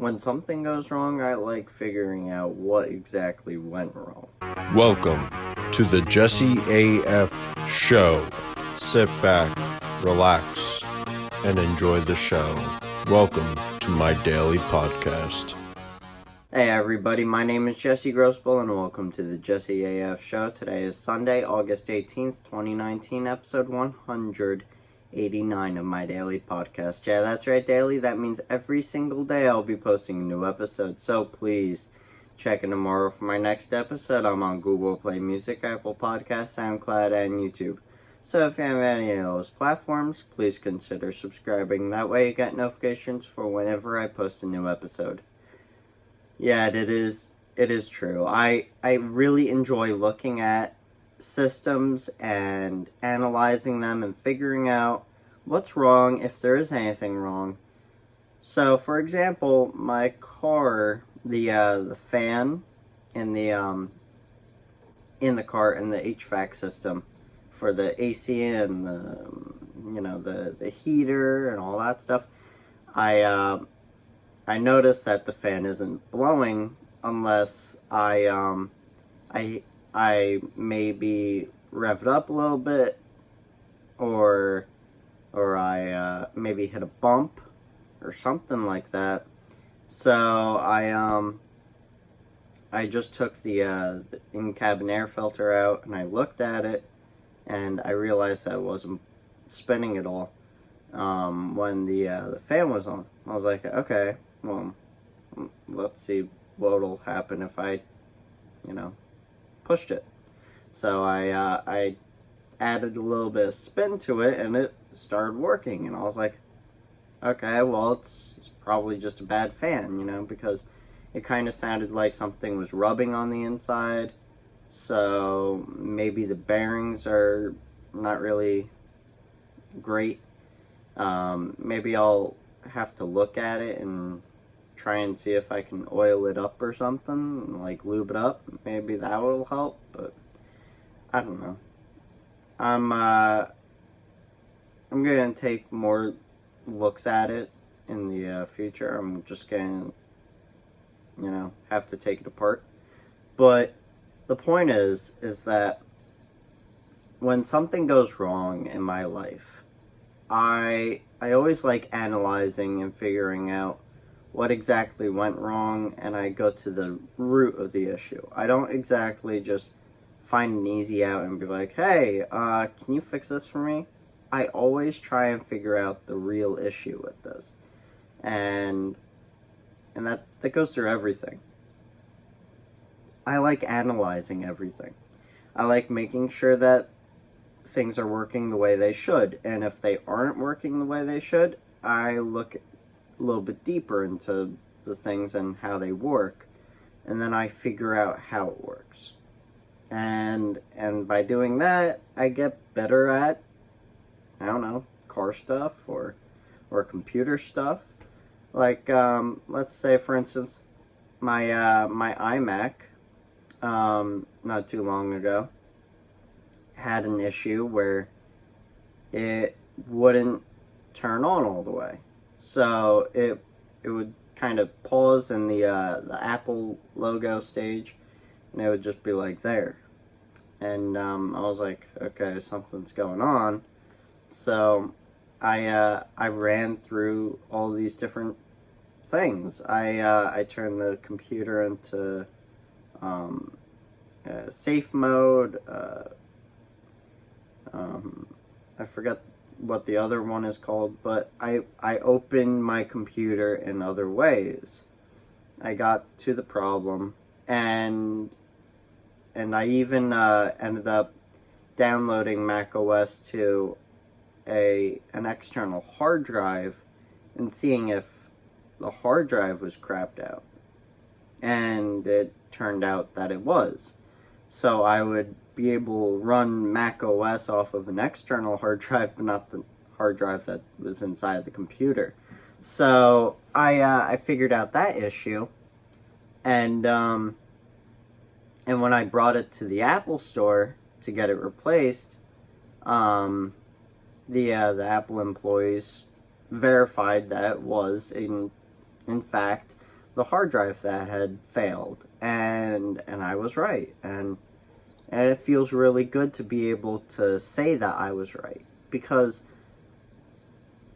When something goes wrong, I like figuring out what exactly went wrong. Welcome to the JesseAF show. Sit back, relax, and enjoy the show. Welcome to my daily podcast. Hey everybody, my name is Jesse Grossbohlin and welcome to the JesseAF show. Today is Sunday, August 18th, 2019, episode 189 of my daily podcast. Yeah, that's right, daily. That means every single day I'll be posting a new episode, so please check in tomorrow for my next episode. I'm on Google Play Music, Apple Podcasts, SoundCloud, and YouTube. So if you have any of those platforms, please consider subscribing. That way you get notifications for whenever I post a new episode. Yeah, it is true. I really enjoy looking at systems and analyzing them and figuring out what's wrong, if there is anything wrong. So, for example, my car, the fan in the car and the HVAC system for the AC and the heater and all that stuff, I noticed that the fan isn't blowing unless I maybe rev it up a little bit, or I maybe hit a bump or something like that. So I just took the in-cabin air filter out and I looked at it and I realized that it wasn't spinning at all when the fan was on. I was like, okay, well, let's see what'll happen if I, pushed it. So I added a little bit of spin to it, and it started working. And I was like, okay, well, it's probably just a bad fan, because it kind of sounded like something was rubbing on the inside. So maybe the bearings are not really great. Maybe I'll have to look at it and try and see if I can oil it up or something, like lube it up. Maybe that will help, but I don't know. I'm gonna take more looks at it in the future. I'm just gonna, have to take it apart. But the point is that when something goes wrong in my life, I always like analyzing and figuring out what exactly went wrong, and I go to the root of the issue. I don't exactly just find an easy out and be like, hey, can you fix this for me? I always try and figure out the real issue with this. And that goes through everything. I like analyzing everything. I like making sure that things are working the way they should. And if they aren't working the way they should, I look a little bit deeper into the things and how they work. And then I figure out how it works. And by doing that, I get better at, car stuff or computer stuff. Like, let's say, for instance, my iMac, not too long ago, had an issue where it wouldn't turn on all the way. So it would kind of pause in the Apple logo stage, and it would just be like there. And I was like, okay, something's going on. So I ran through all these different things. I turned the computer into safe mode. I forgot what the other one is called, but I opened my computer in other ways. I got to the problem, and I even ended up downloading macOS to an external hard drive and seeing if the hard drive was crapped out. And it turned out that it was. So I would be able to run macOS off of an external hard drive, but not the hard drive that was inside the computer. So I figured out that issue, and when I brought it to the Apple store to get it replaced, the Apple employees verified that it was in fact the hard drive that had failed, and I was right, and it feels really good to be able to say that I was right, because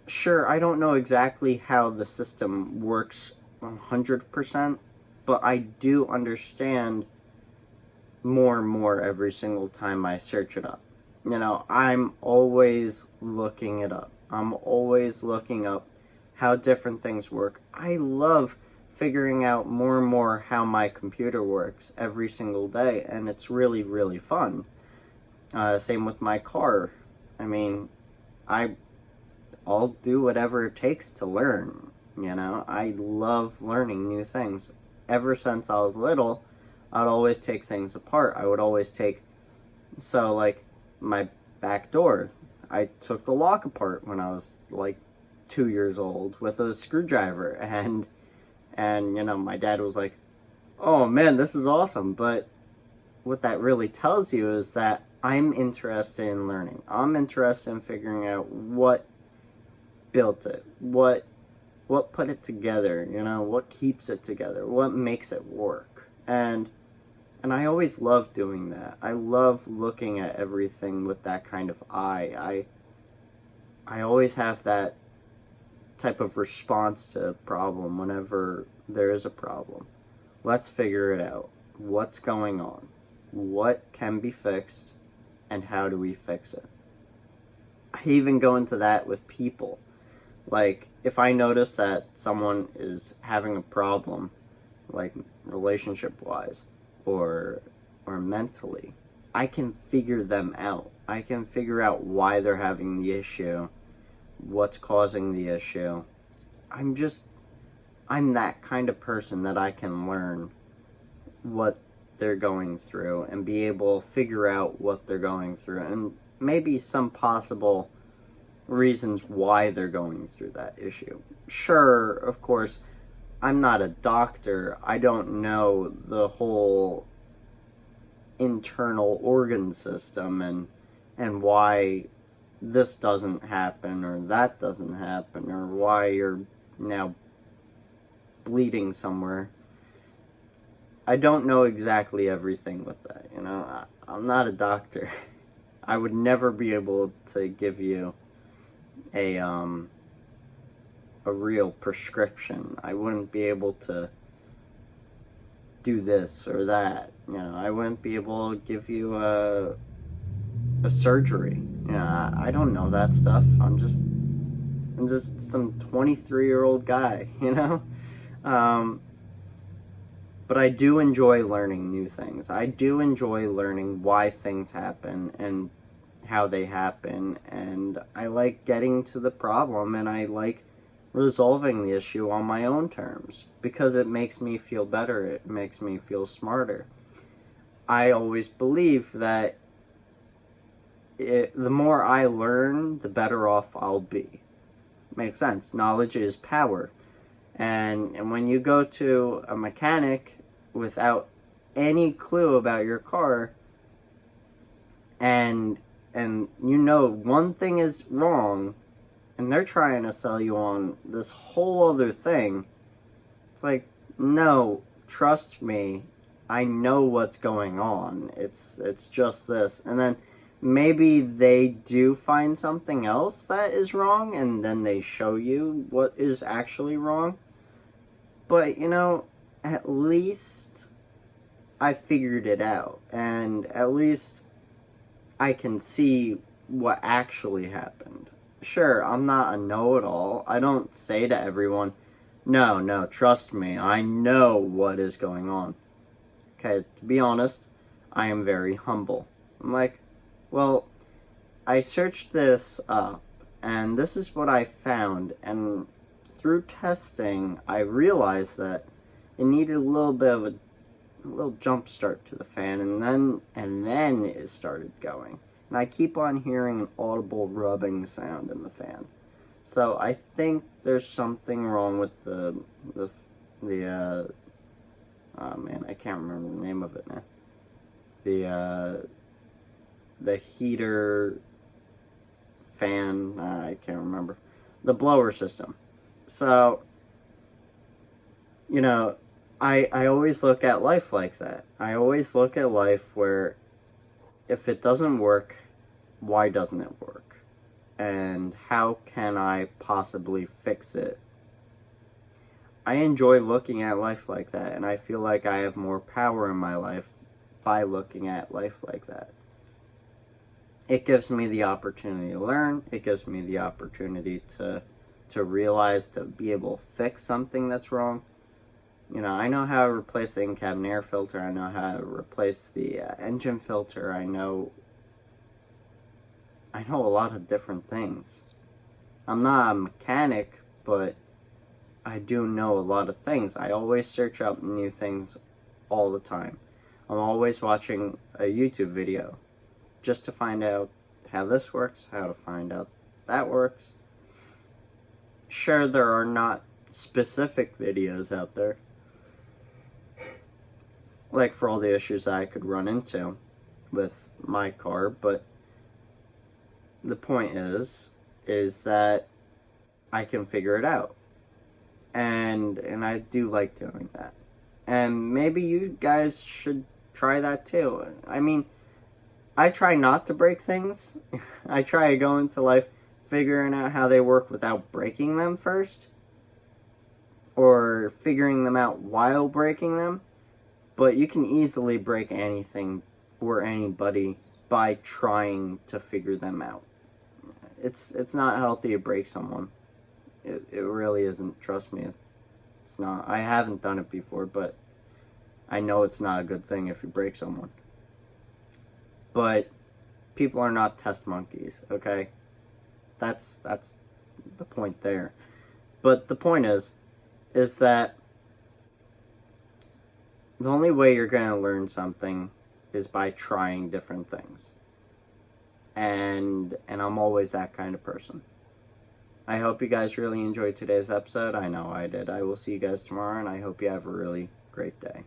sure, I don't know exactly how the system works 100%, but I do understand more and more every single time I search it up. You know, I'm always looking it up. I'm always looking up how different things work. I love figuring out more and more how my computer works every single day, and it's really, really fun. Same with my car. I mean, I'll do whatever it takes to learn. You know, I love learning new things. Ever since I was little, I'd always take things apart. I would always take, so like my back door, I took the lock apart when I was like 2 years old with a screwdriver, and you know, my dad was like, "Oh man, this is awesome." But what that really tells you is that I'm interested in learning. I'm interested in figuring out what built it, what put it together, you know, what keeps it together, what makes it work. And I always love doing that. I love looking at everything with that kind of eye. I always have that type of response to a problem whenever there is a problem. Let's figure it out. What's going on? What can be fixed? And how do we fix it? I even go into that with people. Like, if I notice that someone is having a problem, like relationship-wise or mentally, I can figure them out. I can figure out why they're having the issue, what's causing the issue. I'm that kind of person that I can learn what they're going through and be able to figure out what they're going through and maybe some possible reasons why they're going through that issue. Sure, of course, I'm not a doctor. I don't know the whole internal organ system and why this doesn't happen or that doesn't happen or why you're now bleeding somewhere. I don't know exactly everything with that, you know. I'm not a doctor. I would never be able to give you a real prescription. I wouldn't be able to do this or that. You know, I wouldn't be able to give you a surgery. You know, I don't know that stuff. I'm just some 23-year-old guy, you know? But I do enjoy learning new things. I do enjoy learning why things happen and how they happen, and I like getting to the problem, and I like resolving the issue on my own terms because it makes me feel better. It makes me feel smarter. I always believe that the more I learn, the better off I'll be. Makes sense. Knowledge is power. And when you go to a mechanic without any clue about your car, and you know one thing is wrong, and they're trying to sell you on this whole other thing, it's like, no, trust me, I know what's going on. It's just this. And then maybe they do find something else that is wrong, and then they show you what is actually wrong. But, you know, at least I figured it out, and at least I can see what actually happened. Sure, I'm not a know-it-all. I don't say to everyone, no, trust me, I know what is going on. Okay, to be honest, I am very humble. I'm like, well, I searched this up, and this is what I found, and through testing, I realized that it needed a little bit of a little jump start to the fan, and then it started going. And I keep on hearing an audible rubbing sound in the fan. So I think there's something wrong with the oh man, I can't remember the name of it now. The heater fan, I can't remember. The blower system. So you know, I always look at life like that. I always look at life where if it doesn't work, why doesn't it work? And how can I possibly fix it? I enjoy looking at life like that, and I feel like I have more power in my life by looking at life like that. It gives me the opportunity to learn. It gives me the opportunity to realize, to be able to fix something that's wrong. You know, I know how to replace the in-cabin air filter. I know how to replace the engine filter. I know a lot of different things. I'm not a mechanic, but I do know a lot of things. I always search up new things all the time. I'm always watching a YouTube video just to find out how this works, how to find out that works. Sure, there are not specific videos out there, like for all the issues that I could run into with my car, but the point is that I can figure it out. And I do like doing that. And maybe you guys should try that too. I mean, I try not to break things. I try to go into life figuring out how they work without breaking them first, or figuring them out while breaking them. But you can easily break anything or anybody by trying to figure them out. It's not healthy to break someone. It really isn't. Trust me. It's not. I haven't done it before, but I know it's not a good thing if you break someone. But people are not test monkeys, okay? That's the point there. But the point is that the only way you're going to learn something is by trying different things. And I'm always that kind of person. I hope you guys really enjoyed today's episode. I know I did. I will see you guys tomorrow, and I hope you have a really great day.